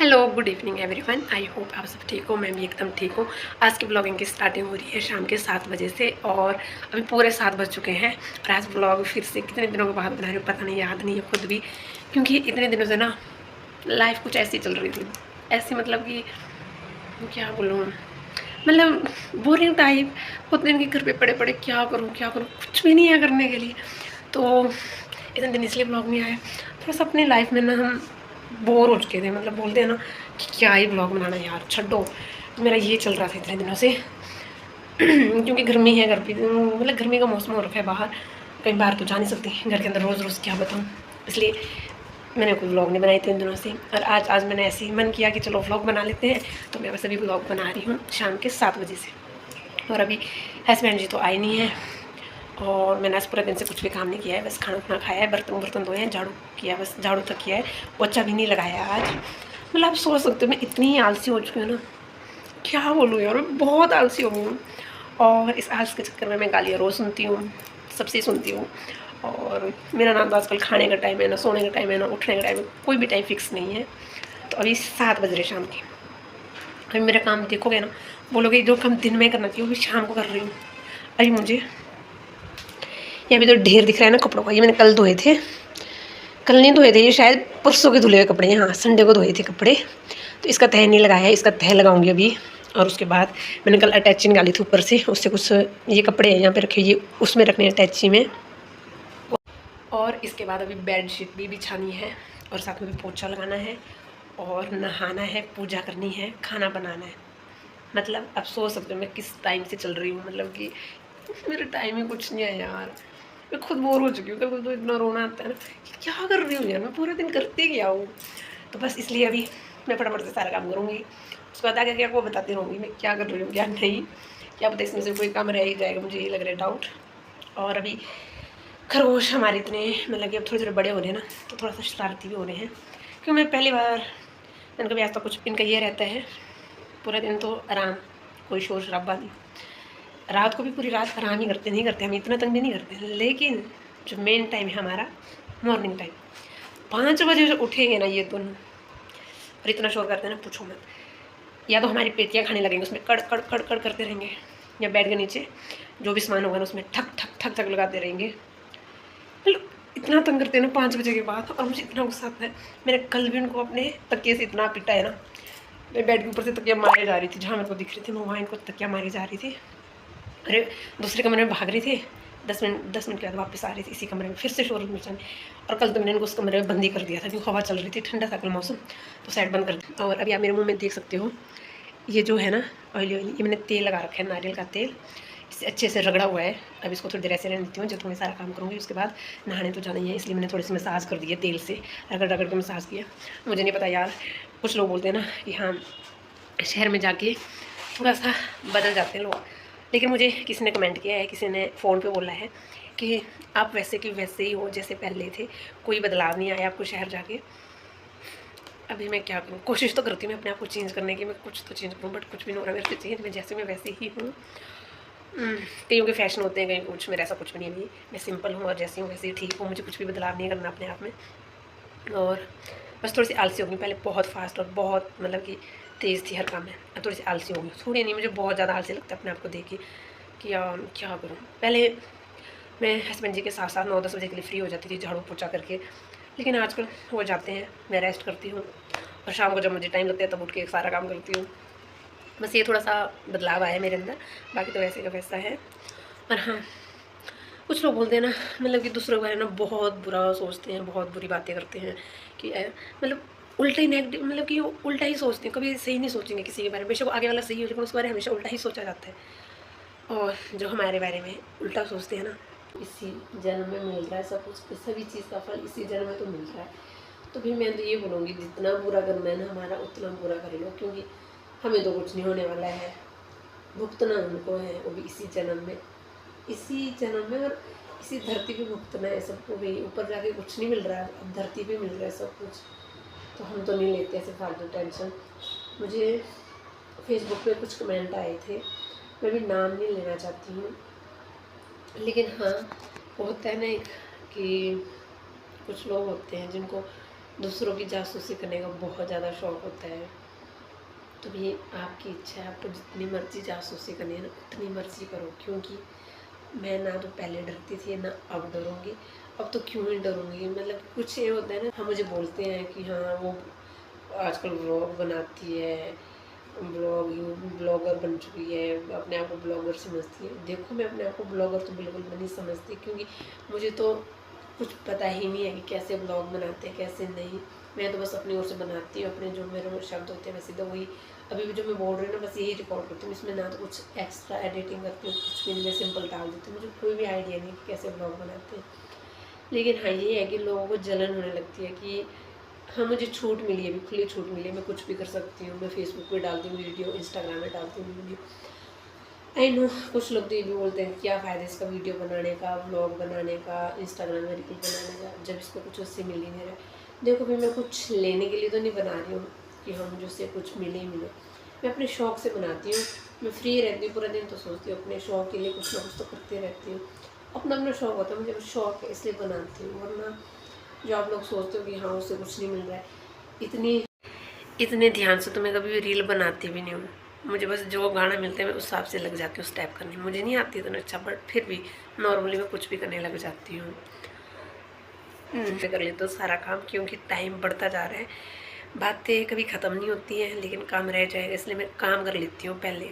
Hello good evening everyone. I hope आप सब ठीक हो, मैं भी एकदम ठीक हूँ। आज की ब्लॉगिंग की स्टार्टिंग हो रही है शाम के 7 बजे से और अभी पूरे 7 बज चुके हैं। और आज ब्लॉग फिर से कितने दिनों के बाद बना रही हूँ पता नहीं, याद नहीं है खुद भी, क्योंकि इतने दिनों से ना लाइफ कुछ ऐसी चल रही थी, ऐसी मतलब कि क्या बोलूँ, मतलब बोरिंग टाइप। खुद दिन के घर पे पड़े पड़े क्या करूँ क्या करूँ, कुछ भी नहीं है करने के लिए। तो इतने दिन इसलिए ब्लॉग नहीं आया, थोड़ा सा अपनी लाइफ में ना हम बोर हो चुके थे, मतलब बोलते हैं ना कि क्या ही ब्लॉग बनाना यार, छड्डो। तो मेरा ये चल रहा था इतने दिनों से क्योंकि गर्मी है, घर पे मतलब गर्मी का मौसम हो रखा है बाहर, कहीं बाहर तो जा नहीं सकती, घर के अंदर रोज़ रोज़ क्या बताऊँ। इसलिए मैंने कोई व्लॉग नहीं बनाई 3 दिनों से, और आज मैंने ऐसे ही मन किया कि चलो व्लॉग बना लेते हैं। तो मैं बस अभी व्लॉग बना रही हूँ शाम के 7 बजे से। और अभी हस्बैंड जी तो आए नहीं हैं, और मैंने आज पूरे दिन से कुछ भी काम नहीं किया है, बस खाना खाना खाया है, बर्तन बर्तन धोए हैं, झाड़ू किया, बस झाड़ू तक किया है, पोछा भी नहीं लगाया आज। मतलब आप सोच सकते हो मैं इतनी आलसी हो चुकी हूँ ना, क्या बोलूँ यार, मैं बहुत आलसी हो गई हूँ। और इस आलस के चक्कर में मैं गालियाँ रोज़ सुनती हूँ, सबसे सुनती हूँ। और मेरा नाम तो आजकल खाने का टाइम है ना, सोने का टाइम है ना, उठने का टाइम है, कोई भी टाइम फिक्स नहीं है। तो अभी 7 बज रहे शाम के, अभी मेरा काम देखोगे ना, बोलोगे जो काम दिन में करना चाहिए वो भी शाम को कर रही हूँ। अभी मुझे ये अभी तो ढेर दिख रहा है ना कपड़ों का, ये मैंने कल धोए थे, कल नहीं धोए थे, ये शायद परसों के धुले हुए कपड़े हैं, हाँ संडे को धोए थे कपड़े। तो इसका तह नहीं लगाया है, इसका तह लगाऊंगी अभी। और उसके बाद मैंने कल अटैची निकाली थी ऊपर से, उससे कुछ ये कपड़े हैं यहाँ पे रखे, ये उसमें रखने हैं अटैची में। और इसके बाद अभी बेड शीट भी बिछानी है, और साथ में भी पोछा लगाना है, और नहाना है, पूजा करनी है, खाना बनाना है। मतलब अब सोच सकते हो मैं किस टाइम से चल रही हूँ, मतलब कि मेरा टाइम ही कुछ नहीं है यार। मैं खुद बोर हो चुकी हूँ, कभी तो इतना रोना आता है ना कि क्या कर रही हूँ यार, मैं पूरे दिन करती क्या हूँ। तो बस इसलिए अभी मैं फटाफट से सारा काम करूँगी, उसके बाद आगे क्या को बताती रहूँगी मैं क्या कर रही हूँ क्या नहीं। क्या पता इसमें से कोई काम रह ही जाएगा, मुझे यही लग रहा है डाउट। और अभी खरगोश हमारे इतने मतलब कि अब थोड़े थोड़े बड़े हो रहे हैं ना, तो थोड़ा सा शरारती भी हो रहे हैं, क्योंकि मैं पहली बार, मैंने कभी आज तक कुछ इनका ये रहता है पूरा दिन तो आराम, कोई शोर शराबा नहीं। रात को भी पूरी रात आराम ही करते, नहीं करते हम इतना तंग भी नहीं करते, लेकिन जो मेन टाइम है हमारा मॉर्निंग टाइम, 5 बजे जो उठेंगे ना ये दोनों, और इतना शोर करते हैं ना पूछो मत। या तो हमारी पेटियाँ खाने लगेंगे, उसमें कड़ कड़ कड़ कड़ करते रहेंगे, या बेड के नीचे जो भी सामान होगा ना उसमें ठक ठक ठक ठक लगाते रहेंगे। मतलब इतना तंग करते हैं ना 5 बजे के बाद, और मुझे इतना गुस्सा आता है। मैंने कल भी उनको अपने तकिए से इतना पिटा है ना, मैं बेड के ऊपर से तकिया मारे जा रही थी, जहाँ मेरे को दिख रही थी मैं वहाँ इनको तकिया मारी जा रही थी। अरे दूसरे कमरे में भाग रहे थे, 10 मिनट के बाद वापस आ रही थी इसी कमरे में, फिर से शोर मचाने। और कल तो मैंने इनको उस कमरे में बंद ही कर दिया था, क्योंकि हवा चल रही थी, ठंडा था कल मौसम, तो साइड बंद कर दी। और अभी आप मेरे मुंह में देख सकते हो, ये जो है ना ऑयली ऑयली, ये मैंने तेल लगा रखा है, नारियल का तेल, इसे अच्छे से रगड़ा हुआ है। अब इसको थोड़ी देर ऐसे रहने देती हूँ, जब थोड़ा सारा काम करूँगी उसके बाद नहाने तो जाना ही है, इसलिए मैंने थोड़ी सी मसाज कर दी है तेल से, रगड़ रगड़ के मसाज किया। मुझे नहीं पता यार, कुछ लोग बोलते हैं ना कि हाँ शहर में जाके थोड़ा सा बदल जाते हैं लोग, लेकिन मुझे किसी ने कमेंट किया है, किसी ने फ़ोन पे बोला है कि आप वैसे कि वैसे ही हो जैसे पहले थे, कोई बदलाव नहीं आया आपको शहर जाके। अभी मैं क्या करूँ, कोशिश तो करती हूँ मैं अपने आप को चेंज करने की, मैं कुछ तो चेंज करूँ, बट कुछ भी नहीं हो रहा मेरे से चेंज, मैं जैसे मैं वैसे ही हूँ। कईयों के फैशन होते हैं, कहीं कुछ, मेरा ऐसा कुछ भी नहीं है, मैं सिंपल हूँ और जैसी हूँ वैसे ही ठीक हूँ, मुझे कुछ भी बदलाव नहीं करना अपने आप में। और बस थोड़ी सी आलसी हो गई, पहले बहुत फास्ट और बहुत मतलब कि तेज़ थी हर काम में, अब थोड़ी सी आलसी हो गई, थोड़ी नहीं, मुझे बहुत ज़्यादा आलसी लगता है अपने आप को देख के कि क्या करूँ। पहले मैं हस्बैंड जी के साथ साथ 9-10 बजे के लिए फ्री हो जाती थी झाड़ू पोछा करके, लेकिन आजकल हो जाते हैं, मैं रेस्ट करती हूँ, और शाम को जब मुझे टाइम लगता है तब उठ के सारा काम करती हूँ। बस ये थोड़ा सा बदलाव आया है मेरे अंदर, बाकी तो वैसे का वैसा है। और हाँ, कुछ लोग बोलते हैं ना, मतलब कि दूसरों के बारे में बहुत बुरा सोचते हैं, बहुत बुरी बातें करते हैं कि मतलब उल्टा ही नेगेटिव, मतलब कि वो उल्टा ही सोचते हैं, कभी सही नहीं सोचेंगे किसी के बारे में, बेशक वो आगे वाला सही हो लेकिन उसके बारे में हमेशा उल्टा ही सोचा जाता है। और जो हमारे बारे में उल्टा सोचते हैं ना, इसी जन्म में मिल रहा है सब कुछ, सभी चीज़ का फल इसी जन्म में तो मिल रहा है। तो फिर मैं तो ये बोलूँगी जितना बुरा करना है ना हमारा, उतना बुरा कर लो, क्योंकि हमें तो कुछ नहीं होने वाला है, भुगतना उनको है, वो भी इसी जन्म में, इसी जन्म में, और इसी धरती पे भुगतना है सबको भी। ऊपर जाके कुछ नहीं मिल रहा है, अब धरती पे मिल रहा है सब कुछ, तो हम तो नहीं लेते ऐसे फालतू टेंशन। मुझे फेसबुक पे कुछ कमेंट आए थे, मैं भी नाम नहीं लेना चाहती हूँ, लेकिन हाँ होता है ना एक कि कुछ लोग होते हैं जिनको दूसरों की जासूसी करने का बहुत ज़्यादा शौक़ होता है। तो ये आपकी इच्छा है, आपको जितनी मर्ज़ी जासूसी करनी है ना उतनी मर्ज़ी करो, क्योंकि मैं ना तो पहले डरती थी ना अब डरूँगी। अब तो क्यों ही डरूँगी, मतलब कुछ ये होता है ना, हम मुझे बोलते हैं कि हाँ वो आजकल व्लॉग बनाती है, ब्लॉगर बन चुकी है, अपने आप को ब्लॉगर समझती है। देखो मैं अपने आप को ब्लॉगर तो बिल्कुल भी नहीं समझती, क्योंकि मुझे तो कुछ पता ही नहीं है कि कैसे ब्लॉग बनाते हैं कैसे नहीं। मैं तो बस अपनी ओर से बनाती हूँ, अपने जो मेरे शब्द होते हैं मैं सीधा वही अभी भी जो मैं बोल रही हूँ ना बस यही रिकॉर्ड करती हूँ। इसमें ना तो कुछ एक्स्ट्रा एडिटिंग करती हूँ, कुछ भी नहीं, मैं सिंपल डाल देती हूँ। मुझे कोई भी आइडिया नहीं कि कैसे ब्लॉग बनाते हैं। लेकिन हाँ ये है कि लोगों को जलन होने लगती है कि हाँ मुझे छूट मिली है, अभी खुली छूट मिली है, मैं कुछ भी कर सकती हूँ। मैं फेसबुक पे डालती हूँ वीडियो, इंस्टाग्राम में डालती हूँ वीडियो। आई नो कुछ लोग तो ये भी बोलते हैं क्या फ़ायदा इसका वीडियो बनाने का, व्लॉग बनाने का, इंस्टाग्राम में रील बनाने का, जब इसको कुछ उससे मिल ही नहीं रहा है। देखो भाई मैं कुछ लेने के लिए तो नहीं बना रही हूँ कि हाँ मुझे उससे कुछ मिले ही मिले। मैं अपने शौक़ से बनाती हूँ। मैं फ्री रहती हूँ पूरा दिन तो सोचती हूँ अपने शौक़ के लिए कुछ ना कुछ तो करती रहती हूँ। अपना अपना शौक़ होता है, मुझे शौक़ है इसलिए बनाती हूँ। वरना जो आप लोग सोचते हो कि हाँ उससे कुछ नहीं मिल रहा है, इतने ध्यान से तो मैं कभी भी रील बनाती भी नहीं हूँ। मुझे बस जो गाना मिलता है मैं उस हिसाब से लग जाती हूँ उस टाइप करने। मुझे नहीं आती इतना अच्छा, बट फिर भी नॉर्मली मैं कुछ भी करने लग जाती हूँ। कर लेती हूँ सारा काम, क्योंकि टाइम बढ़ता जा रहा है, बातें कभी ख़त्म नहीं होती हैं, लेकिन काम रह जाएगा, इसलिए मैं काम कर लेती हूँ पहले।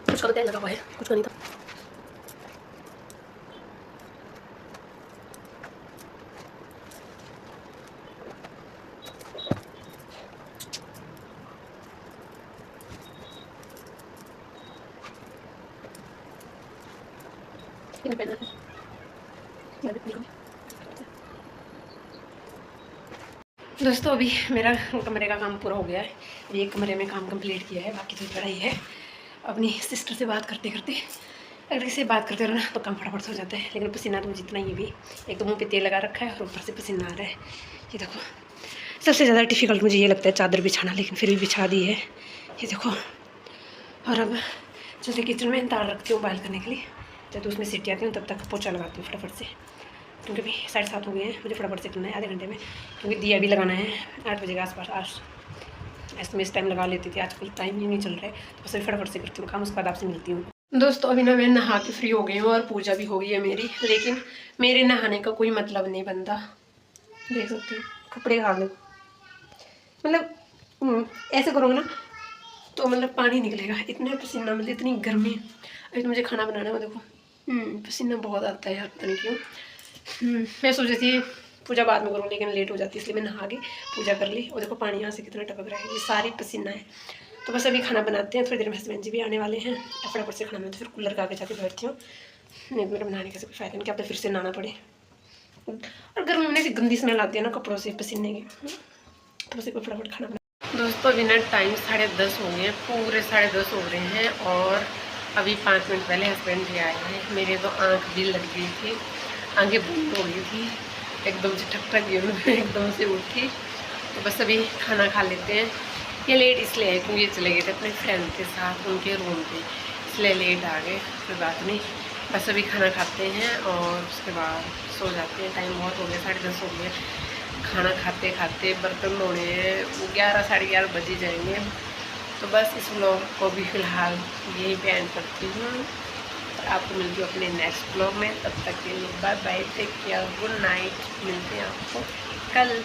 कुछ का तो तेल लगा हुआ है, कुछ का नहीं था। दोस्तों अभी मेरा कमरे का काम पूरा हो गया है। अभी एक कमरे में काम कंप्लीट किया है, बाकी तो पड़ा ही है। अपनी सिस्टर से बात करते करते, अगर किसी से बात करते रहो ना तो काम फटाफट हो जाता है। लेकिन पसीना तो जितना ही भी, एक तो मुँह पे तेल लगा रखा है और ऊपर से पसीना आ रहा है। ये देखो सबसे ज़्यादा डिफ़िकल्ट मुझे ये लगता है चादर बिछाना, लेकिन फिर भी बिछा दी है। ये देखो, और अब चलते किचन में दाल रखती हूँ बॉयल करने के लिए। जब तो उसमें सीटी आती हूँ तब तक पोछा लगाती हूँ फटाफट से, क्योंकि अभी 7:30 हो गए हैं, मुझे फटाफट से करना है आधे घंटे में, क्योंकि दिया भी लगाना है 8 बजे के आसपास। आज ऐसे में इस टाइम लगा लेती थी, आजकल टाइम ही नहीं चल रहा है, तो बस अभी फटाफट से करती हूँ काम, उसके बाद आपसे मिलती हूँ। दोस्तों अभी ना मैं नहा के फ्री हो गई हूँ और पूजा भी हो गई है मेरी, लेकिन मेरे नहाने का कोई मतलब नहीं बनता। देख सकते हो कपड़े खा लो, मतलब ऐसे करोगे ना तो मतलब पानी निकलेगा, इतना पसीना, मतलब इतनी गर्मी। अभी तो मुझे खाना बनाना है, देखो पसीना बहुत आता है यार, पता नहीं क्यों। मैं सोच रही थी पूजा बाद में करूँ, लेकिन लेट हो जाती है, इसलिए मैं नहा के पूजा कर ली। और देखो पानी यहाँ से कितना टपक रहा है, ये सारी पसीना है। तो बस अभी खाना बनाते हैं, थोड़ी देर में हस्बैंड जी भी आने वाले हैं, फटाफट से खाना बनाते फिर कूलर का आगे जाके बैठती हूँ। नहीं मेरा बनाने का कोई फ़ायदा नहीं, क्या पता फिर से नहाना पड़े। और गर्मी में से गंदी स्मेल आती है ना कपड़ों से पसीने की, तो बस एक फटाफट खाना बना। दोस्तों अभी ना टाइम 10:30 हो गए हैं, पूरे 10:30 हो रहे हैं, और अभी 5 मिनट पहले हस्बैंड भी आए हैं। मेरे तो आँख भी लग गई थी, आँखें बंद हो गई थी, एकदम से ठक ठक एकदम से उठी। तो बस अभी खाना खा लेते हैं। ये लेट इसलिए है क्योंकि ये चले गए थे अपने फ्रेंड के साथ उनके रूम पे, इसलिए लेट आ गए। कोई बात नहीं, बस अभी खाना खाते हैं और उसके बाद सो जाते हैं। टाइम बहुत हो गया, 10:30 हो गए। खाना खाते खाते बर्तन धोने हैं, 11 साढ़े 11 बज ही जाएंगे। तो बस इस व्लॉग को भी फ़िलहाल यहीं पे एंड करती हूँ, और आपको मिलती हूँ अपने नेक्स्ट व्लॉग में। तब तक के लिए bye bye, take care, good night. मिलते हैं आपको कल।